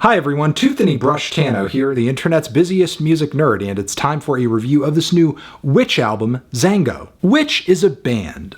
Hi everyone, Toothany Brush Tano here, the internet's busiest music nerd, and it's time for a review of this new Witch album, Zango. Witch is a band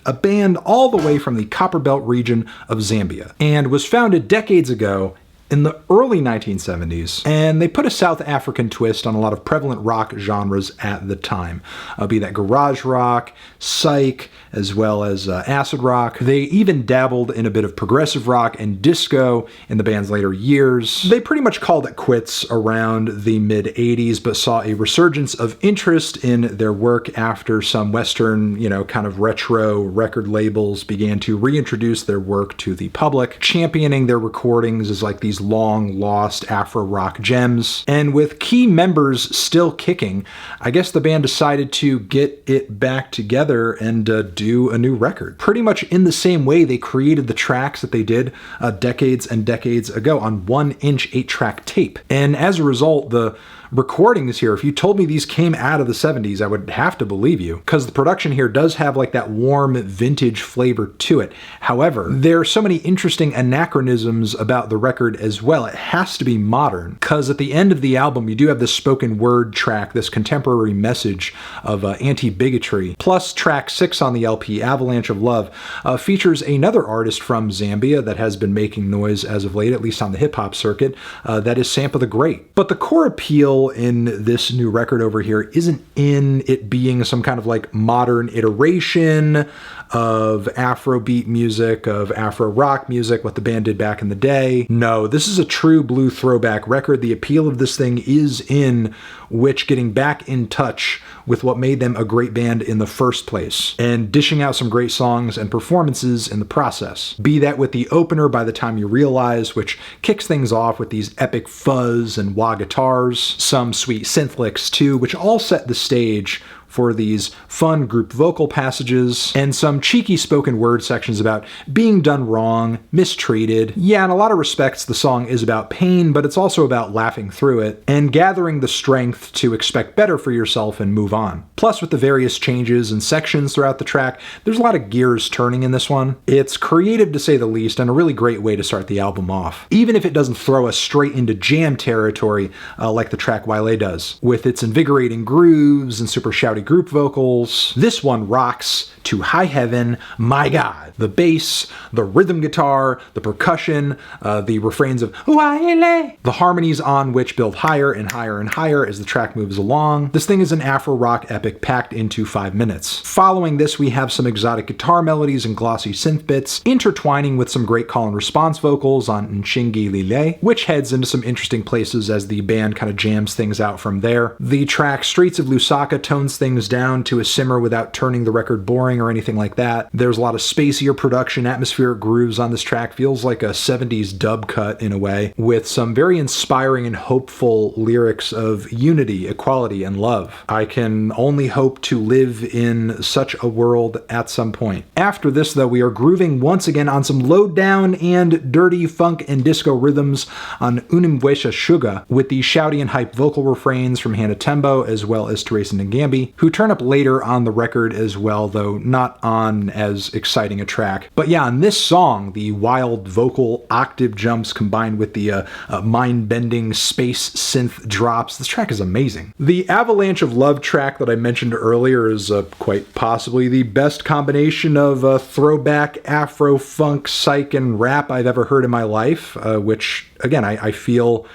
all the way from the Copperbelt region of Zambia, and was founded decades ago in the early 1970s, and they put a South African twist on a lot of prevalent rock genres at the time, be that garage rock, psych, as well as acid rock. They even dabbled in a bit of progressive rock and disco in the band's later years. They pretty much called it quits around the mid-80s, but saw a resurgence of interest in their work after some Western, kind of retro record labels began to reintroduce their work to the public, championing their recordings as like these long-lost Afro-rock gems. And with key members still kicking, I guess the band decided to get it back together and do a new record. Pretty much in the same way they created the tracks that they did decades and decades ago on 1-inch 8-track tape. And as a result, the recordings here, if you told me these came out of the 70s, I would have to believe you, because the production here does have like that warm vintage flavor to it. However, there are so many interesting anachronisms about the record as well. It has to be modern, because at the end of the album you do have this spoken word track, this contemporary message of anti-bigotry. Plus track 6 on the LP, Avalanche of Love, features another artist from Zambia that has been making noise as of late, at least on the hip-hop circuit, that is Sampa the Great. But the core appeal in this new record over here isn't in it being some kind of like modern iteration of Afrobeat music, of Afro rock music, what the band did back in the day. No, this is a true blue throwback record. The appeal of this thing is in Witch getting back in touch with what made them a great band in the first place, and dishing out some great songs and performances in the process. Be that with the opener, By the Time You Realize, which kicks things off with these epic fuzz and wah guitars, some sweet synth licks too, which all set the stage for these fun group vocal passages, and some cheeky spoken word sections about being done wrong, mistreated. Yeah, in a lot of respects the song is about pain, but it's also about laughing through it, and gathering the strength to expect better for yourself and move on. Plus, with the various changes and sections throughout the track, there's a lot of gears turning in this one. It's creative to say the least, and a really great way to start the album off, even if it doesn't throw us straight into jam territory like the track WAILE does. With its invigorating grooves and super shouty group vocals, this one rocks to high heaven, my God. The bass, the rhythm guitar, the percussion, the refrains of WAILE, the harmonies on which build higher and higher and higher as the track moves along. This thing is an Afro rock epic packed into 5 minutes. Following this, we have some exotic guitar melodies and glossy synth bits, intertwining with some great call and response vocals on NSHINGILILE, which heads into some interesting places as the band kind of jams things out from there. The track Streets of Lusaka tones things down to a simmer without turning the record boring or anything like that. There's a lot of spacier production, atmospheric grooves on this track. Feels like a 70s dub cut in a way, with some very inspiring and hopeful lyrics of unity, equality, and love. I can only hope to live in such a world at some point. After this, though, we are grooving once again on some low down and dirty funk and disco rhythms on UNIMVWESHA SHUGA, with the shouty and hype vocal refrains from Hannah Tembo as well as Teresa Ngambi, who turn up later on the record as well, though not on as exciting a track. But yeah, on this song, the wild vocal octave jumps combined with the mind-bending space synth drops, this track is amazing. The Avalanche of Love track that I mentioned earlier is quite possibly the best combination of throwback Afro funk, psych, and rap I've ever heard in my life, which again, I feel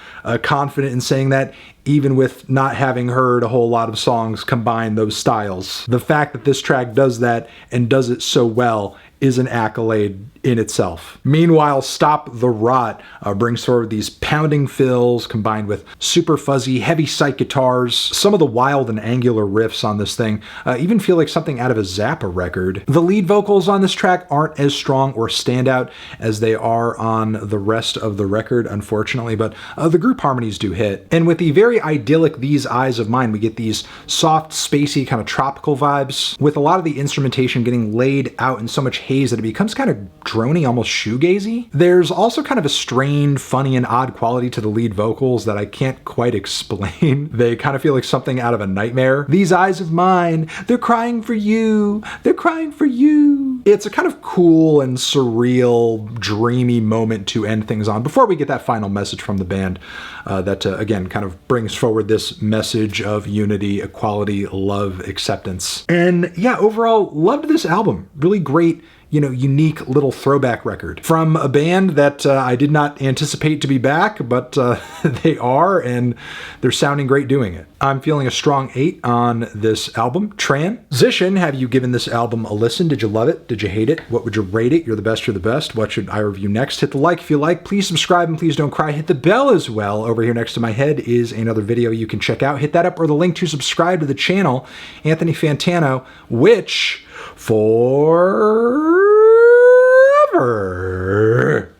confident in saying that, even with not having heard a whole lot of songs combine those styles. The fact that this track does that, and does it so well, is an accolade in itself. Meanwhile, Stop the Rot brings forward these pounding fills combined with super fuzzy, heavy psych guitars. Some of the wild and angular riffs on this thing even feel like something out of a Zappa record. The lead vocals on this track aren't as strong or standout as they are on the rest of the record, unfortunately, but the group harmonies do hit. And with the very idyllic These Eyes of Mine, we get these soft, spacey, kind of tropical vibes, with a lot of the instrumentation getting laid out in so much haze that it becomes kind of drony, almost shoegazy. There's also kind of a strained, funny, and odd quality to the lead vocals that I can't quite explain. They kind of feel like something out of a nightmare. These eyes of mine, they're crying for you. They're crying for you. It's a kind of cool and surreal, dreamy moment to end things on before we get that final message from the band that, again, kind of brings forward this message of unity, equality, love, acceptance. And yeah, overall, loved this album. Really great, you know, unique little throwback record from a band that I did not anticipate to be back, but they are, and they're sounding great doing it. I'm feeling a strong 8 on this album. Transition, have you given this album a listen? Did you love it? Did you hate it? What would you rate it? You're the best, you're the best. What should I review next? Hit the like if you like. Please subscribe and please don't cry. Hit the bell as well. Over here next to my head is another video you can check out. Hit that up or the link to subscribe to the channel, Anthony Fantano, which forever